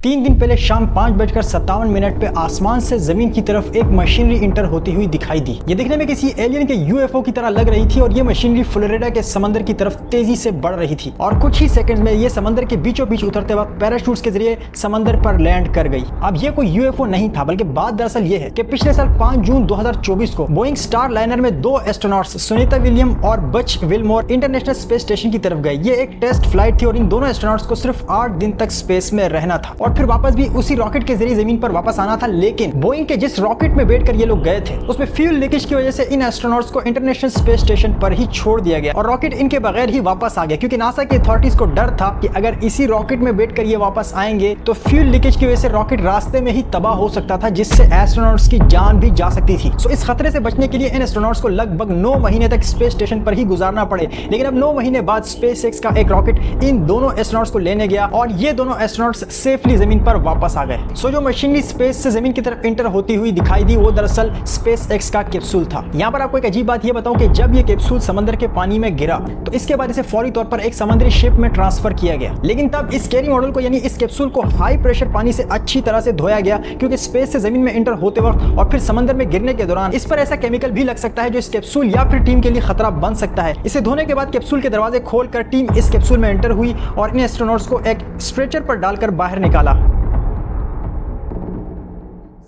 3 दिन पहले शाम 5:57 पे आसमान से जमीन की तरफ एक मशीनरी इंटर होती हुई दिखाई दी। ये दिखने में किसी एलियन के यूएफओ की तरह लग रही थी और ये मशीनरी फ्लोरिडा के समंदर की तरफ तेजी से बढ़ रही थी और कुछ ही सेकंड्स में ये समंदर के बीचों बीच उतरते वक्त पैराशूट्स के जरिए समंदर पर लैंड कर गई। अब ये कोई यूएफओ नहीं था, बल्कि बात दरअसल ये है कि पिछले साल 5 जून 2024 को बोइंग स्टार लाइनर में 2 एस्ट्रोनॉट्स सुनीता विलियम और बच विलमोर इंटरनेशनल स्पेस स्टेशन की तरफ गए। ये एक टेस्ट फ्लाइट थी और इन दोनों एस्ट्रोनॉट्स को सिर्फ 8 दिन तक स्पेस में रहना था और फिर वापस भी उसी रॉकेट के जरिए जमीन पर वापस आना था। लेकिन बोइंग के जिस रॉकेट में बैठकर ये लोग गए थे उसमें फ्यूल लीकेज की वजह से इन एस्ट्रोनॉट्स को इंटरनेशनल स्पेस स्टेशन पर ही छोड़ दिया गया और रॉकेट इनके बगैर ही वापस आ गया, क्योंकि नासा की अथॉरिटीज को डर था कि अगर इसी रॉकेट में बैठकर ये वापस आएंगे तो फ्यूल लीकेज की वजह से रॉकेट रास्ते में ही तबाह हो सकता था, जिससे एस्ट्रोनॉट्स की जान भी जा सकती थी। सो इस खतरे से बचने के लिए इन एस्ट्रोनॉट्स को लगभग 9 महीने तक स्पेस स्टेशन पर ही गुजारना पड़े। लेकिन अब 9 महीने बाद स्पेसएक्स का एक रॉकेट इन दोनों एस्ट्रोनॉट्स को लेने गया और ये दोनों एस्ट्रोनॉट्स सेफली जमीन पर वापस आ गए। सो जो मशीनरी स्पेस से जमीन की तरफ इंटर होती हुई दिखाई दी वो दरअसल स्पेसएक्स का कैप्सूल था। यहाँ पर आपको एक अजीब बात ये बताऊं कि जब ये कैप्सूल समंदर के पानी में गिरा तो इसके बाद इसे फौरी तौर पर एक समुद्री शिप में ट्रांसफर किया गया। लेकिन तब इस कैरी मॉडल को यानी इस कैप्सूल को हाई प्रेशर पानी से अच्छी तरह से धोया गया, क्योंकि स्पेस से जमीन में इंटर होते वक्त और फिर समंदर में गिरने के दौरान इस पर ऐसा केमिकल भी लग सकता है जो इस कैप्सूल या फिर टीम के लिए खतरा बन सकता है। इसे धोने के बाद कैप्सूल के दरवाजे खोलकर टीम इस कैप्सूल में एंटर हुई और इन एस्ट्रोनॉट्स को एक स्ट्रेचर पर डालकर बाहर निकाला।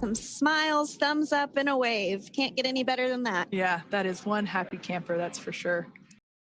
Some smiles, thumbs up, and a wave. Can't get any better than that. Yeah, that is one happy camper, that's for sure.